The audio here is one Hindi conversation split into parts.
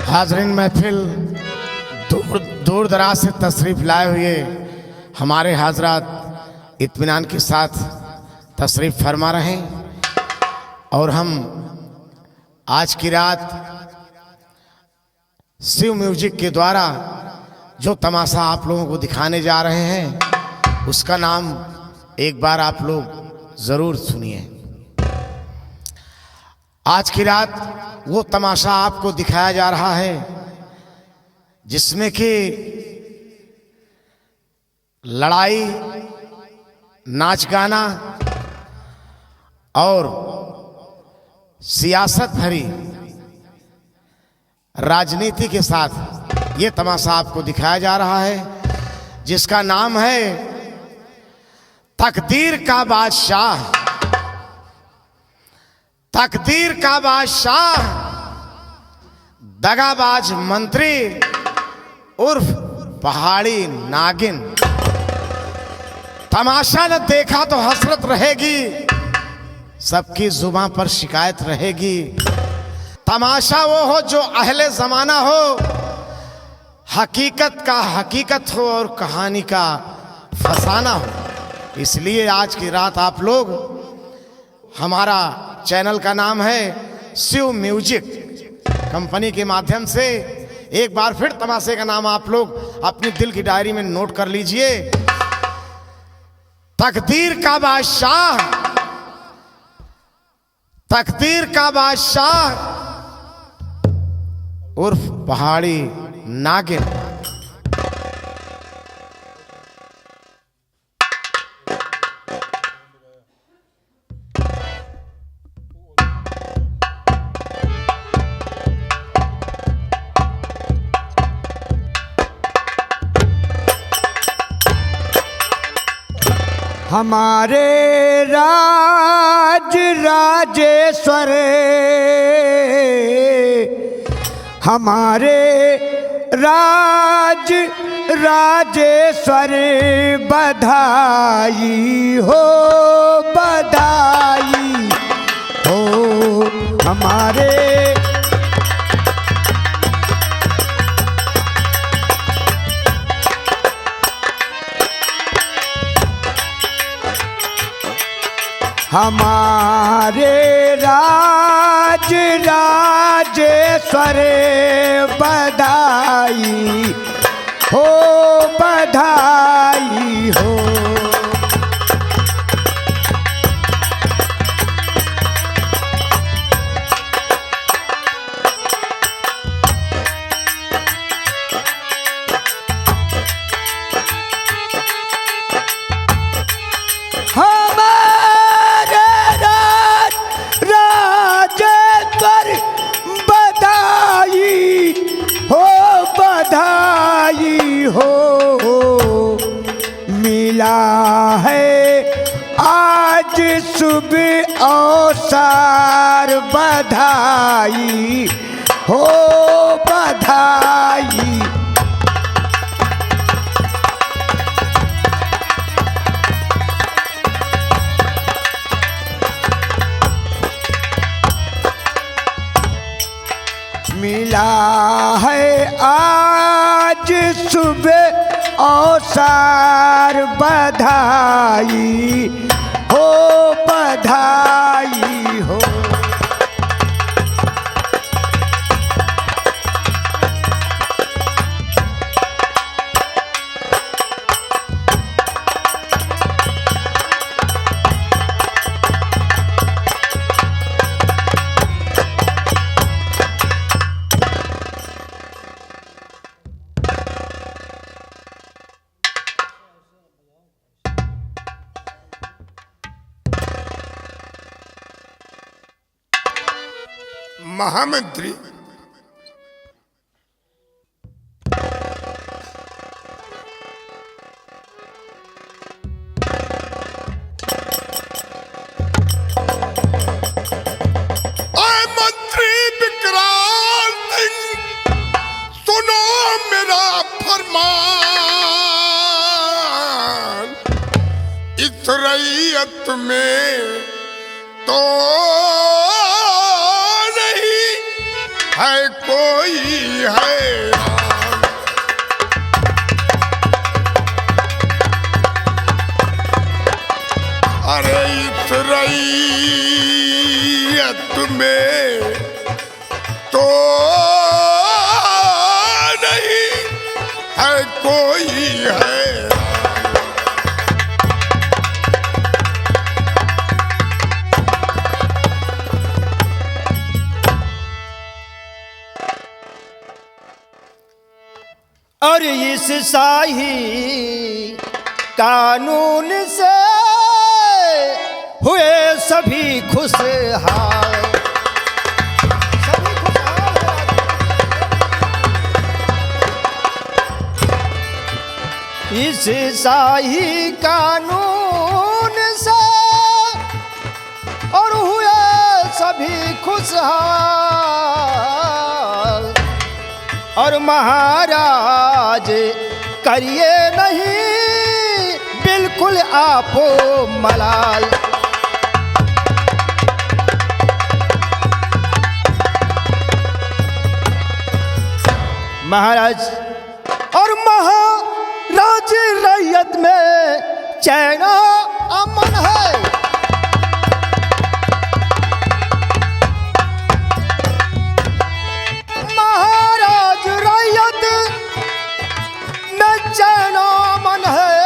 हाजरीन महफिल दूर दराज से तशरीफ लाए हुए हमारे हाजरात इत्मीनान के साथ तशरीफ फरमा रहे हैं और हम आज की रात शिव म्यूजिक के द्वारा जो तमाशा आप लोगों को दिखाने जा रहे हैं उसका नाम एक बार आप लोग जरूर सुनिए। आज की रात वो तमाशा आपको दिखाया जा रहा है जिसमें कि लड़ाई, नाच गाना और सियासत भरी राजनीति के साथ ये तमाशा आपको दिखाया जा रहा है जिसका नाम है तकदीर का बादशाह। तकदीर का बादशाह, दगाबाज मंत्री उर्फ पहाड़ी नागिन। तमाशा न देखा तो हसरत रहेगी, सबकी जुबान पर शिकायत रहेगी। तमाशा वो हो जो अहले जमाना हो, हकीकत का हकीकत हो और कहानी का फसाना हो। इसलिए आज की रात आप लोग, हमारा चैनल का नाम है शिव म्यूजिक कंपनी के माध्यम से एक बार फिर तमाशे का नाम आप लोग अपनी दिल की डायरी में नोट कर लीजिए। तकदीर का बादशाह, तकदीर का बादशाह उर्फ पहाड़ी नागिन। हमारे राज राजेश्वर, हमारे राज राजेश्वर बधाई हो, बधाई हो। हमारे हमारे राज राजेश्वर बधाई हो, बधाई हो। बधाई हो, मिला है आज सुबह अवसर, बधाई हो, बधाई। मिला है आज सुबह अवसर, बधाई हो, बधाई हो। महामंत्री मंत्री विक्रांत सिंह, सुनो मेरा फरमान। इस रैयत में तो नहीं है कोई हैरान। अरे इस रईयत में तो नहीं है कोई हैरान। और इस शाही कानून से हुए सभी खुशहाल। इस शाही कानून से और हुए सभी खुशहाल। और महाराज करिए नहीं बिल्कुल आपो मलाल। महाराज और महाराज रैयत में चैन अमन है। महाराज रैयत में चैन अमन है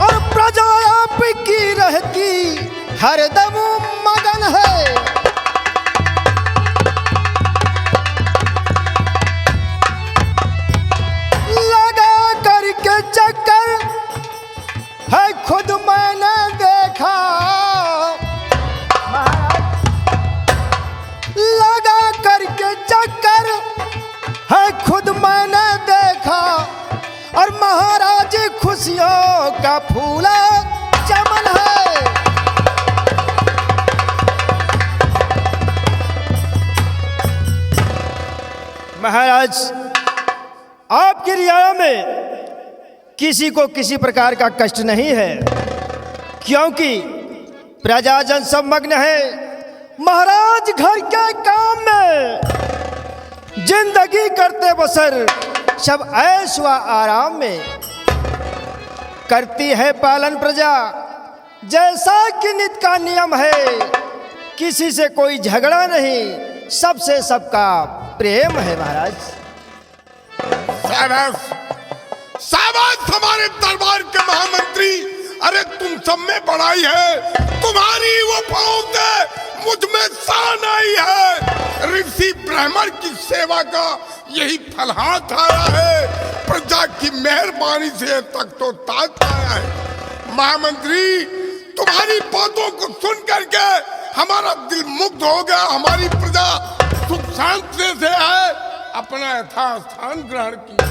और प्रजा आपकी रहती हरदम मगन है। चक्कर है खुद मैंने देखा। लगा करके चक्कर है खुद मैंने देखा। और महाराज खुशियों का फूला चमन है। महाराज आपकी रियाया में किसी को किसी प्रकार का कष्ट नहीं है, क्योंकि प्रजाजन सब मग्न है महाराज घर के काम में। जिंदगी करते बसर सब ऐश व आराम में। करती है पालन प्रजा जैसा कि नित्य का नियम है। किसी से कोई झगड़ा नहीं, सबसे सबका प्रेम है महाराज। शाबाश हमारे दरबार के महामंत्री। अरे तुम सब में बड़ाई है, तुम्हारी वो पाँव से मुझ में शान आई है। ऋषि ब्राह्मण की सेवा का यही फल हाथ आया है। प्रजा की मेहरबानी से तक तो ताज पाया है। महामंत्री तुम्हारी बातों को सुन करके हमारा दिल मुग्ध हो गया। हमारी प्रजा सुख शांति से है, अपना यथास्थान ग्रहण किया।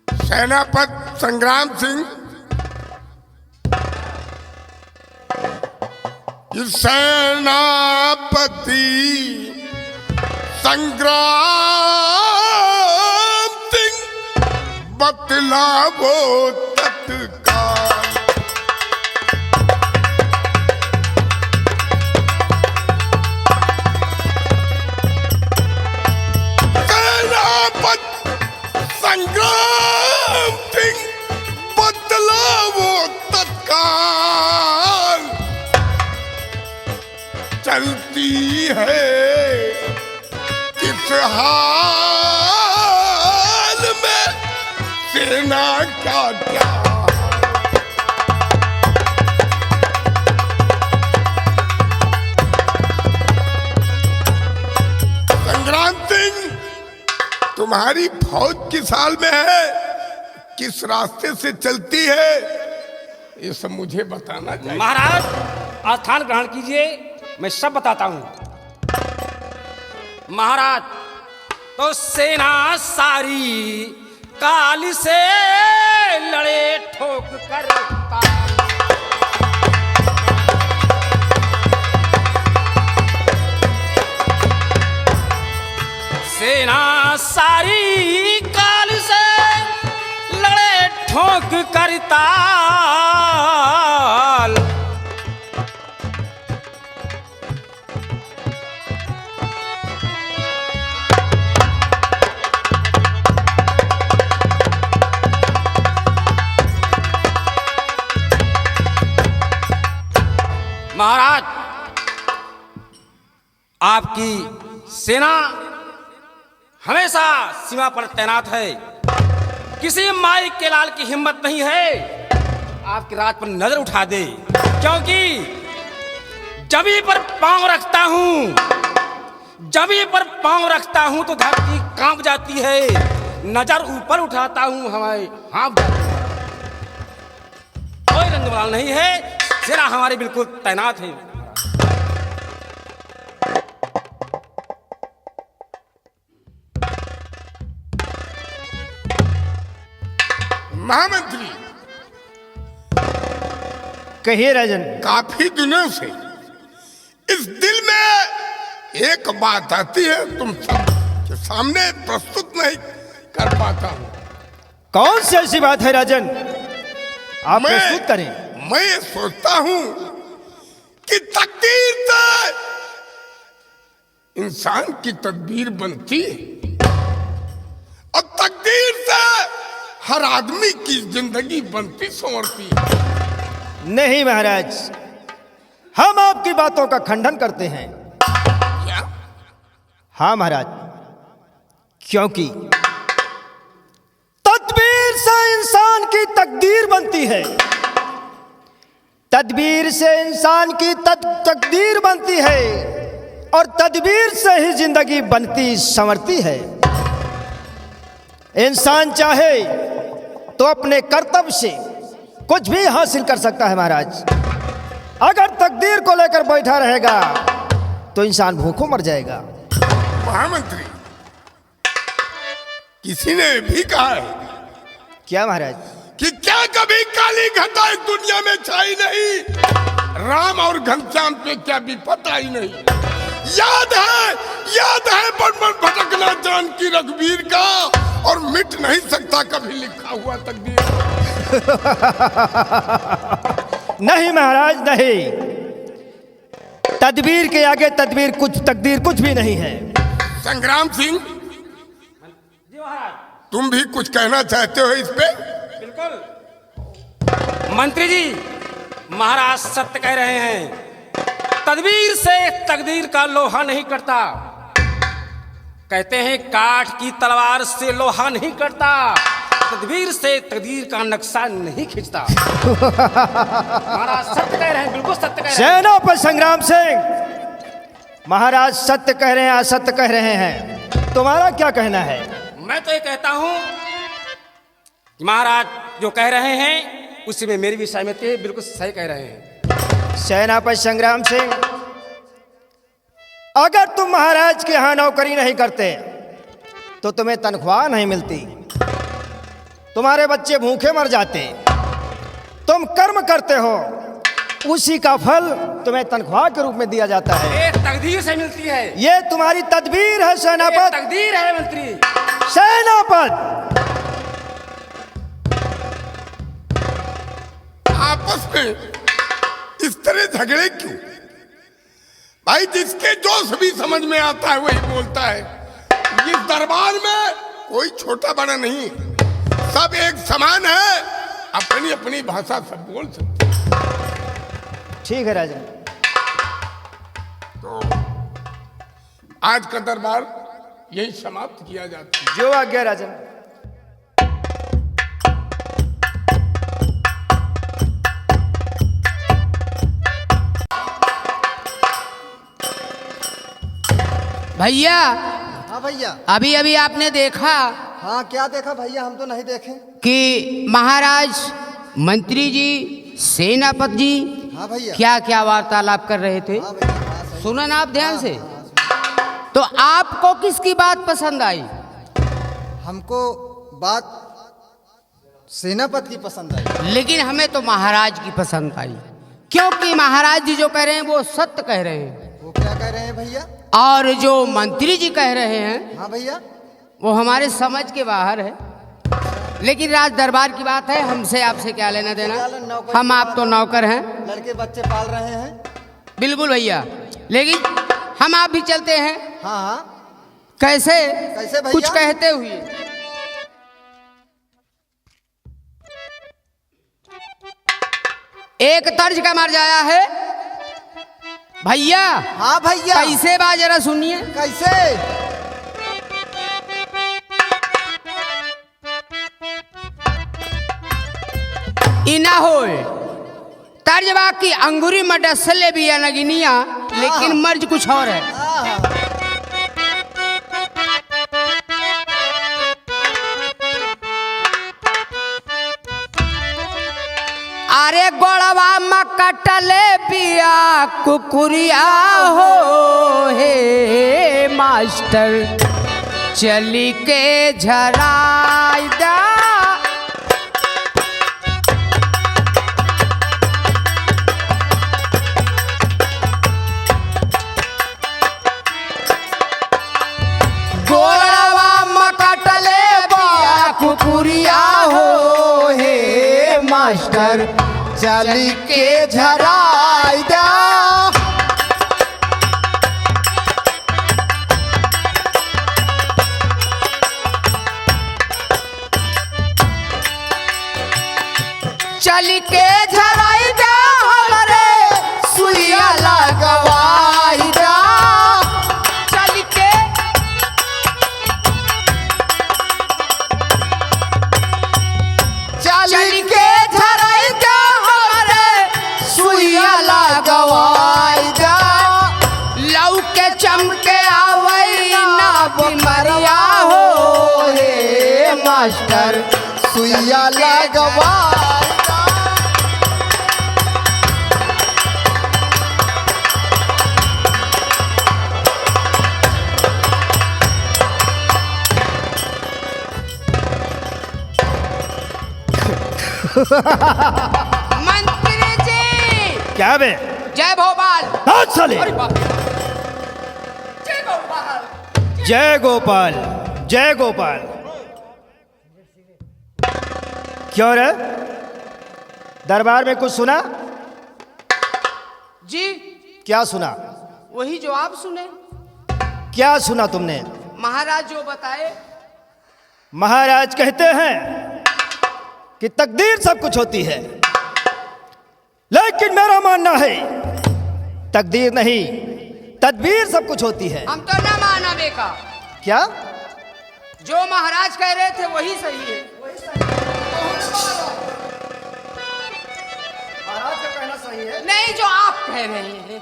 सेनापति संग्राम सिंह सेनापति संग्राम सिंह बतलावो तत्काल। सेनापति संग्राम सिंह बतलावो तत्काल। चलती है किस हाल में सेना का क्या। संग्राम सिंह तुम्हारी फौज किस हाल में है, किस रास्ते से चलती है, ये सब मुझे बताना चाहिए। महाराज आस्थान ग्रहण कीजिए, मैं सब बताता हूं। महाराज तो सेना सारी काल से लड़े ठोक कर ताल। सेना सारी काल से लड़े ठोक कर ताल। आपकी सेना हमेशा सीमा पर तैनात है। किसी माई के लाल की हिम्मत नहीं है आपकी रात पर नजर उठा दे, क्योंकि जभी पर पांव रखता हूं, जभी पर पांव रखता हूं तो धरती कांप जाती है, नजर ऊपर उठाता हूं हमारे हाँफ जाती है। कोई रंगमाल नहीं है, सेना हमारी बिल्कुल तैनात है। महामंत्री, कहिए राजन। काफी दिनों से इस दिल में एक बात आती है, तुम सब के सामने प्रस्तुत नहीं कर पाता हूं। कौन सी ऐसी बात है राजन, आप प्रस्तुत करें। मैं ये सोचता हूं कि तकदीर से इंसान की तदबीर बनती है और तकदीर से हर आदमी की जिंदगी बनती संवरती है। नहीं महाराज, हम आपकी बातों का खंडन करते हैं। क्या? हाँ महाराज, क्योंकि तदबीर से इंसान की तकदीर बनती है, तदबीर से इंसान की तकदीर बनती है और तदबीर से ही जिंदगी बनती संवरती है। इंसान चाहे तो अपने कर्तव्य से कुछ भी हासिल कर सकता है महाराज। अगर तकदीर को लेकर बैठा रहेगा तो इंसान भूखों मर जाएगा। महामंत्री, किसी ने भी कहा है क्या महाराज? कि क्या कभी काली घटा इस दुनिया में छाई नहीं, राम और घनश्याम पे क्या विपत आई नहीं। याद है बड़बड़ भटकना जानकी रघुवीर का, और मिट नहीं सकता कभी लिखा हुआ तकदीर। नहीं महाराज नहीं, तदबीर के आगे तकदीर कुछ भी नहीं है। संग्राम सिंह, तुम भी कुछ कहना चाहते हो इस पे? बिल्कुल मंत्री जी, महाराज सत्य कह रहे हैं। तदबीर से तकदीर का लोहा नहीं कटता। कहते हैं काठ की तलवार से लोहा नहीं कटता, तदबीर से तकदीर का नक्शा नहीं खींचता। महाराज सत्य कह रहे हैं, बिल्कुल सत्य कह रहे हैं। सेनापति संग्राम सिंह, महाराज सत्य कह रहे हैं, असत्य कह रहे हैं, तुम्हारा क्या कहना है? मैं तो ये कहता हूं कि महाराज जो कह रहे हैं उसी में मेरी भी सहमति है, बिल्कुल सही कह रहे हैं। सेनापति संग्राम सिंह, अगर तुम महाराज के यहां नौकरी नहीं करते तो तुम्हें तनख्वाह नहीं मिलती, तुम्हारे बच्चे भूखे मर जाते। तुम कर्म करते हो, उसी का फल तुम्हें तनख्वाह के रूप में दिया जाता है। ये तकदीर से मिलती है, ये तुम्हारी तदबीर है सेनापति। तकदीर है मंत्री। सेनापति, आपस में इस तरह झगड़े क्यों? भाई, जिसके जोश भी समझ में आता है वही बोलता है। इस दरबार में कोई छोटा बड़ा नहीं, सब एक समान है, अपनी अपनी भाषा सब बोल सकते। ठीक है राजन। तो आज का दरबार यही समाप्त किया जाता है। जो आज्ञा राजन। भैया, हाँ भैया। अभी अभी आपने देखा हाँ, क्या देखा भैया? हम तो नहीं देखे। कि महाराज, मंत्री जी, सेनापति जी हाँ भैया। क्या क्या वार्तालाप कर रहे थे। हाँ भैया, हाँ सही। सुना ना आप ध्यान से? हाँ, तो आपको किसकी बात पसंद आई? हमको बात सेनापति की पसंद आई। लेकिन हमें तो महाराज की पसंद आई, क्योंकि महाराज जी जो कह रहे हैं वो सत्य कह रहे हैं, वो क्या कह रहे हैं भैया? और जो मंत्री जी कह रहे हैं हाँ भैया। वो हमारे समझ के बाहर है। लेकिन राज दरबार की बात है, हमसे आपसे क्या लेना देना? हम आप तो नौकर हैं, लड़के बच्चे पाल रहे हैं। बिल्कुल भैया, लेकिन हम आप भी चलते हैं। हाँ हाँ। कैसे? कैसे भैया? कुछ कहते हुए। एक तर्ज का मर जाया है भैया हाँ भैया। कैसे बा जरा सुनिए। कैसे? इना होए तर्जबा की अंगूरी में डसले भी नगिनिया, लेकिन मर्ज कुछ और है। आहा। अरे गोड़वा में कटले बिया कुकुरिया हो हे मास्टर, चली के झराई दा। गोड़वा में कटले बिया कुकुरिया हो हे मास्टर, चली के झराई दा। चल के झराई दा हमरे सुइया लगवाई दा। चल के चली के झराई दा हमरे सुइया लगवाई दा। लौ के चमके आवई ना बिमरिया हो हे मास्टर, सुइया लगवाई दा। मंत्री जी। क्या बे? जय भोपाल। हाँ साले। अरे बाप रे। जय भोपाल। जय गोपाल, जय गोपाल। क्यों रे, दरबार में कुछ सुना? जी क्या सुना? वही जो आप सुने, क्या सुना तुमने? महाराज जो बताए। महाराज कहते हैं कि तकदीर सब कुछ होती है, लेकिन मेरा मानना है तकदीर नहीं, तदबीर सब कुछ होती है। हम तो ना माना बेका। क्या? जो महाराज कह रहे थे वही सही है। महाराज का कहना सही है। नहीं, जो आप कह रहे हैं,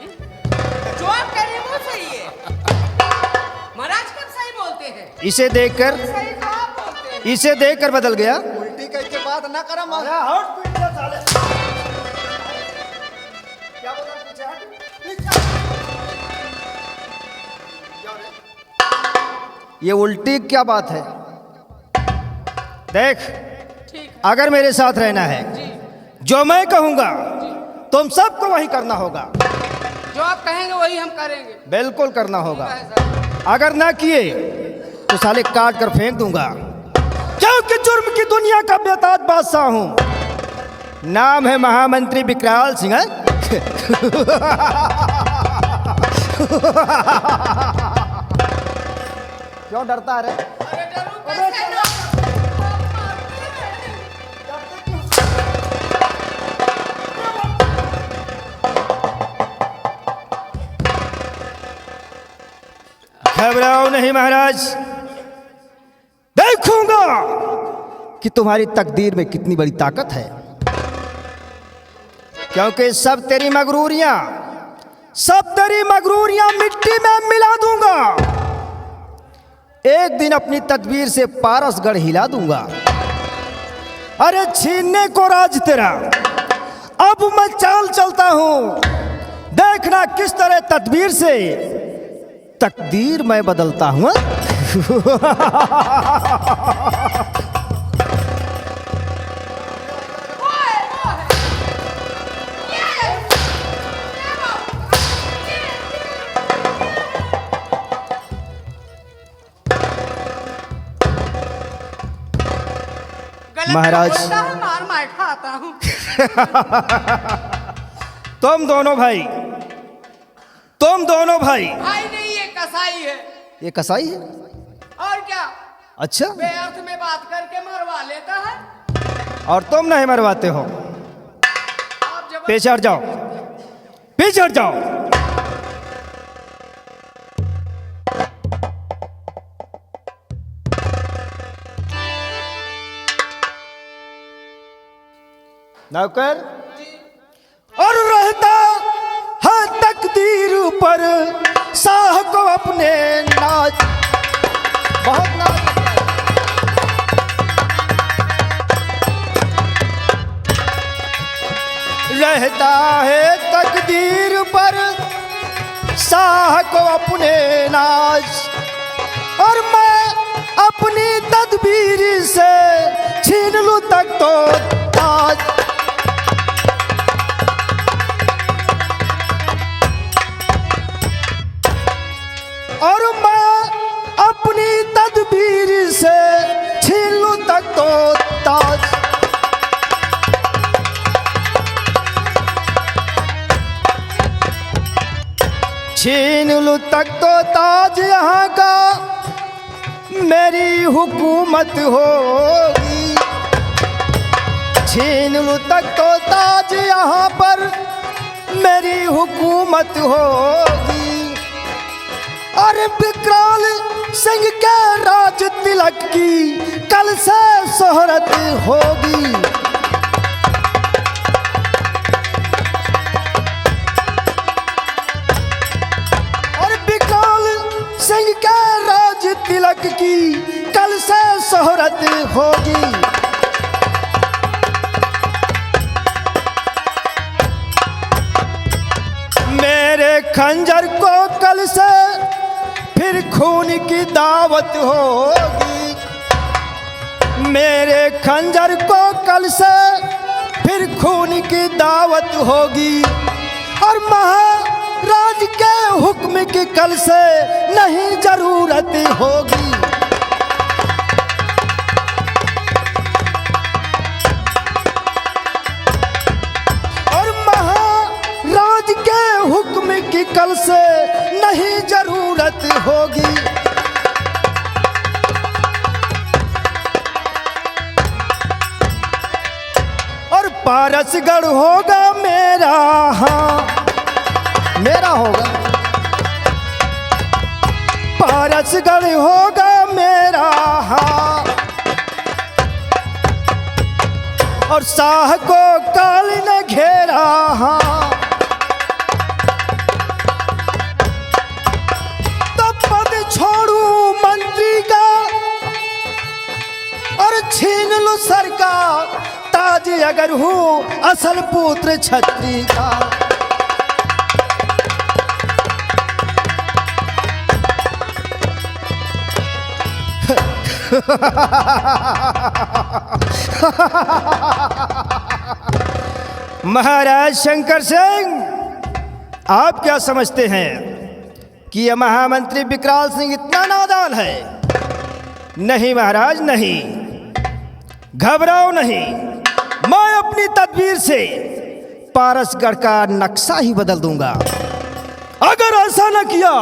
जो आप कह रहे हैं वो सही है। महाराज कब सही बोलते हैं? इसे देखकर, सही तो आप बोलते हैं। इसे देखकर बदल गया। उल्टी कह के बात ना करा मत। ये उल्टी क्या बात है? देख, ठीक अगर मेरे साथ रहना है, जो मैं कहूंगा तुम सबको वही करना होगा। जो आप कहेंगे वही हम करेंगे। बिल्कुल करना होगा। ऐसा। अगर ना किए तो साले काट कर फेंक दूंगा, क्योंकि जुर्म की दुनिया का बेताज बादशाह हूं। नाम है महामंत्री विकराल सिंह। क्यों डरता है रे? अरे डरो कैसे ना? घबराओ नहीं महाराज, देखूंगा कि तुम्हारी तकदीर में कितनी बड़ी ताकत है, क्योंकि सब तेरी मगरूरियां मिट्टी में मिला दूंगा। एक दिन अपनी तदबीर से पारसगढ़ हिला दूंगा। अरे छीनने को राज तेरा, अब मैं चाल चलता हूं, देखना किस तरह तदबीर से तकदीर मैं बदलता हूं। महाराज, मार मार खाता हूँ। तुम दोनों भाई भाई नहीं, ये कसाई है। ये कसाई है? और क्या? अच्छा, बेअर्थ में बात करके मरवा लेता है। और तुम नहीं मरवाते हो? आप जब पीछे हट जाओ, पीछे हट जाओ। नौकर, और रहता है तकदीर पर शाह को अपने नाज, बहुत नाज रहता है तकदीर पर शाह को अपने नाज, और मैं अपनी तदबीर से छीन लूं तक तो ताज। और मैं अपनी तदबीर से छीन लूं तक तो ताज। छीन लूं तक तो ताज यहाँ का, मेरी हुकूमत होगी। छीन लूं तक तो ताज यहाँ पर, मेरी हुकूमत होगी। और विकराल सिंह के राज तिलक की कल से शोहरत होगी। सिंह के राज तिलक की कल से शोहरत होगी। मेरे खंजर को कल से फिर खून की दावत होगी। मेरे खंजर को कल से फिर खून की दावत होगी। और महाराज के हुक्म की कल से नहीं जरूरत होगी। और महाराज के हुक्म की कल से नहीं जरूरत होगी। और पारसगढ़ होगा मेरा, हाँ मेरा होगा। पारसगढ़ होगा मेरा, हाँ। और शाह को काल ने घेरा, हाँ। तब पद छोड़ू मंत्री का और छीन लूं सर का ताज, अगर हूँ असल पुत्र छत्री का। महाराज शंकर सिंह, आप क्या समझते हैं कि यह महामंत्री विकराल सिंह इतना नादान है? नहीं महाराज नहीं, घबराओ नहीं। मैं अपनी तदबीर से पारसगढ़ का नक्शा ही बदल दूंगा। अगर ऐसा न किया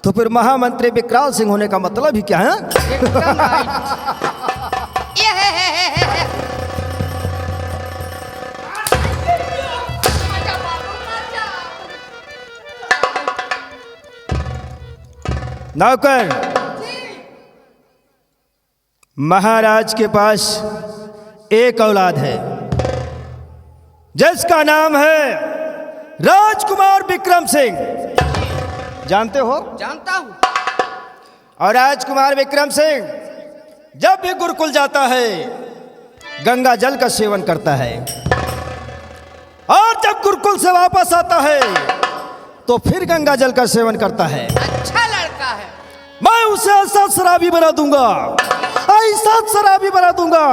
तो फिर महामंत्री विकराल सिंह होने का मतलब ही क्या है? नौकर, महाराज के पास एक औलाद है जिसका नाम है राजकुमार विक्रम सिंह। जानते हो? जानता हूँ। और राजकुमार विक्रम सिंह जब भी गुरुकुल जाता है गंगा जल का सेवन करता है, और जब गुरुकुल से वापस आता है तो फिर गंगा जल का सेवन करता है। अच्छा लड़का है। मैं उसे ऐसा शराबी बना दूंगा, ऐसा शराबी बना दूंगा।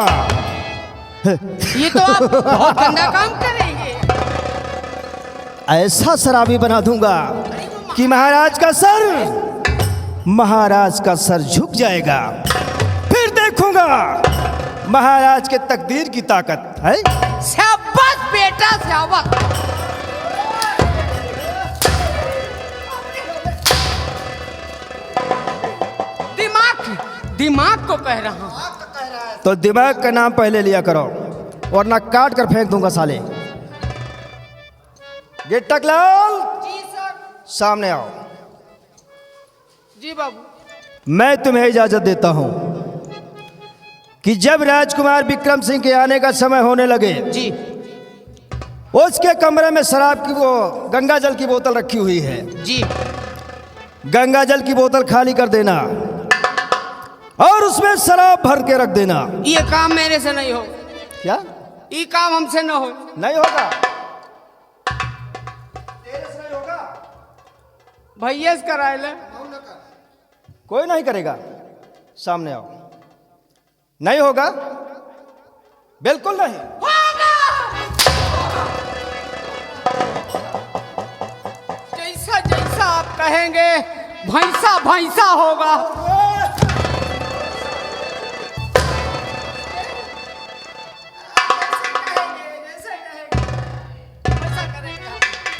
ये तो आप बहुत गंदा काम करेंगे। ऐसा शराबी बना दूंगा कि महाराज का सर झुक जाएगा। फिर देखूंगा महाराज के तकदीर की ताकत है। शाबाश बेटा शाबाश। दिमाग को कह रहा हूं। तो दिमाग का नाम पहले लिया करो वरना काट कर फेंक दूंगा साले। गिट्टक लाल, जी सर। सामने आओ। जी बाबू। मैं तुम्हें इजाजत देता हूं कि जब राजकुमार विक्रम सिंह के आने का समय होने लगे जी उसके कमरे में शराब की वो गंगा जल की बोतल रखी हुई है। जी गंगा जल की बोतल खाली कर देना और उसमें शराब भर के रख देना। ये काम मेरे से नहीं हो, क्या ये काम हमसे न हो। नहीं होगा? तेरे से नहीं होगा? भैया से कराए ले। कोई नहीं करेगा। सामने आओ। नहीं होगा? बिल्कुल नहीं। जैसा जैसा आप कहेंगे भैंसा भैंसा होगा।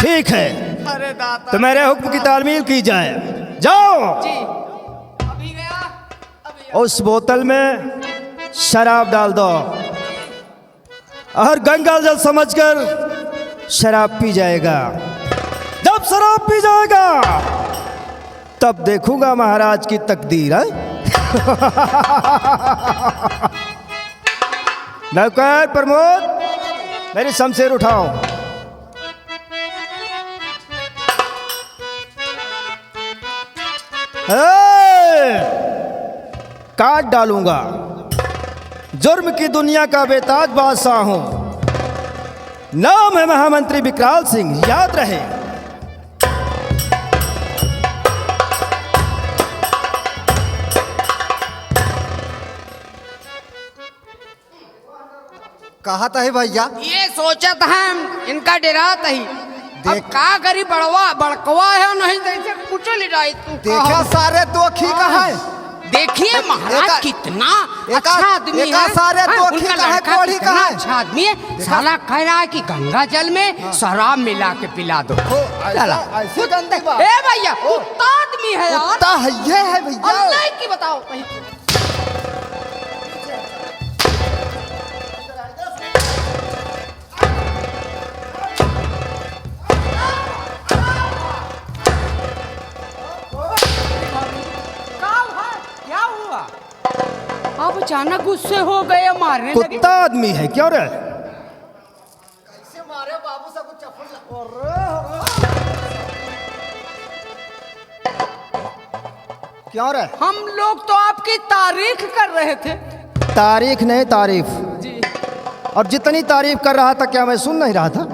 ठीक है, अरे दाता तो मेरे हुक्म की तालमील की जाए। जाओ जी अभी गया, अभी गया। उस बोतल में शराब डाल दो और गंगा जल समझकर शराब पी जाएगा। जब शराब पी जाएगा तब देखूंगा महाराज की तकदीर है। नौकर प्रमोद मेरी शमशेर उठाओ। काट डालूंगा। जुर्म की दुनिया का बेताज बादशाह हूं। नाम है महामंत्री विकराल सिंह, याद रहे। कहा था भैया, ये सोचा था इनका डरात ही। अब का करी बड़कवा है नहीं जैसे कुछ ले जाए तू। देखा सारे दोखी का है। देखिए महाराज कितना अच्छा आदमी है। सारे दोखी उनका का है, लड़का कोढ़ी का कितना है। अच्छा आदमी है। साला कह रहा है कि गंगा जल में शराब मिला के पिला दो। साला ऐसे गंदी बात। ए भैया कुत्ता आदमी है यार। कुत्ता है भैया। अल्लाह की बताओ कहीं। क्या हुआ? आप अचानक गुस्से हो गए, मारने लगे। कुत्ता आदमी है क्यों रे? कैसे मारे बाबू सब चप्पल। क्यों रे? हम लोग तो आपकी तारीफ कर रहे थे। तारीख नहीं तारीफ। जी और जितनी तारीफ कर रहा था क्या मैं सुन नहीं रहा था?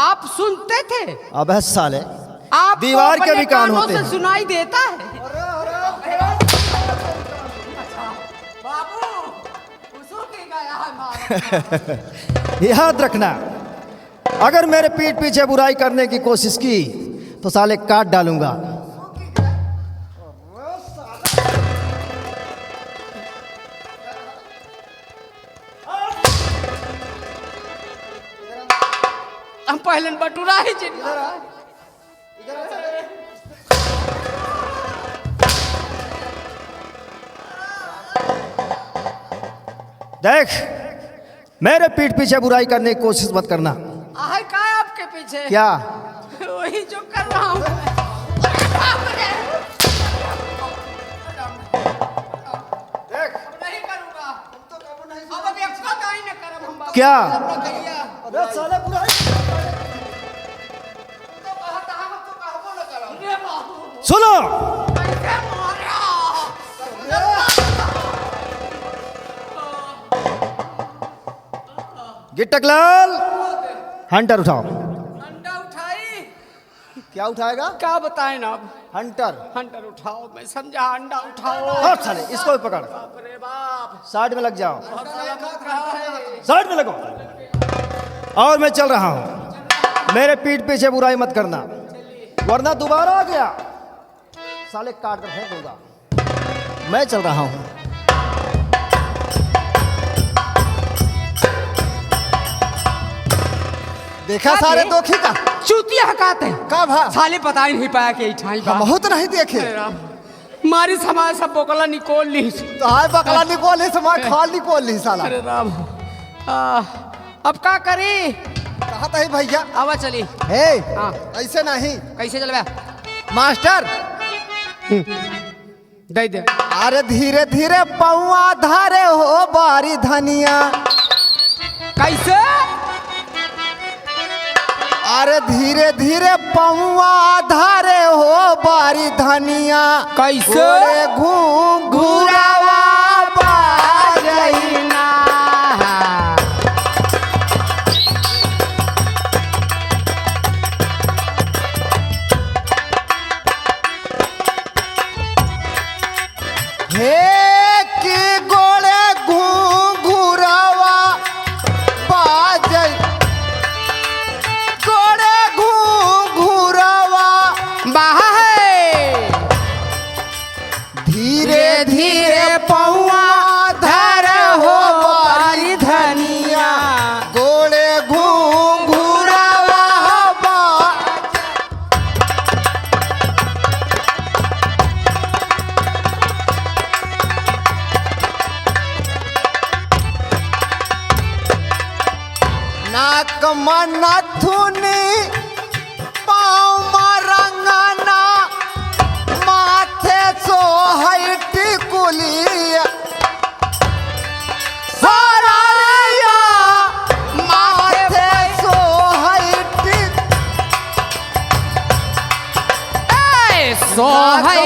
आप सुनते थे। अब है साले आप दीवार के भी कान होते से हैं। सुनाई देता है। बाबू उसो के गया है मार। याद रखना, अगर मेरे पीठ पीछे बुराई करने की कोशिश की तो साले काट डालूंगा। हम पहले बटुरा ही चिन्ह। देख, मेरे पीठ पीछे बुराई करने की कोशिश मत करना। आहे का आपके पीछे? क्या? वही जो कर रहा हूँ। देख नहीं करूँगा। अब अभी अक्का का ही न करब हम बाबू। क्या? अबे साले बुराई। तो कहता है तो कहबो न करब। रे बाबू सुनो, कैसे मारा? गिट्टकलाल हंटर उठाओ। अंडा उठाई। क्या उठाएगा? क्या बताएं ना अब? हंटर। हंटर उठाओ, मैं समझा अंडा उठाओ। और साले इसको भी पकड़, अरे बाप साइड में लग जाओ। बहुत साला लग रहा है। साइड में लगो। और मैं चल रहा हूं। मेरे पीठ पीछे बुराई मत करना, वरना दोबारा आ गया साले काट कर फेंक दूंगा। मैं चल रहा हूं। देखा सारे दोखी का। चूतिया हकात है। कब है? साले बता ही नहीं पाया कि ठाई हम बहुत नहीं देखे। अरे राम, मारी समाज सब बोकला निकोल ली। तो हाय बकला निकोल से मैं खाल निकोल ली साला। अरे राम, अब क्या करे? कहा था भैया। आवा चली। हे हाँ। ऐसे नहीं कैसे चलबा? मास्टर। दे दे। अरे धीरे धीरे पौआ धारे हो बारी धनिया। कैसे? अरे धीरे धीरे पौआ धारे हो बारी धनिया। कैसे? गोरे घुंघुरावा बाजैना। हे कि गोरे घुंघुरावा बाजै, गोरे घुंघुरावा बाहे धीरे धीरे पौआ धर हो बारी धनिया। गोरे घुंघुरावा बा। नाक मनथुनी पाँव मरंगना, माथे सोहैट कुलिया। सररिया माथे सोहैट सोहै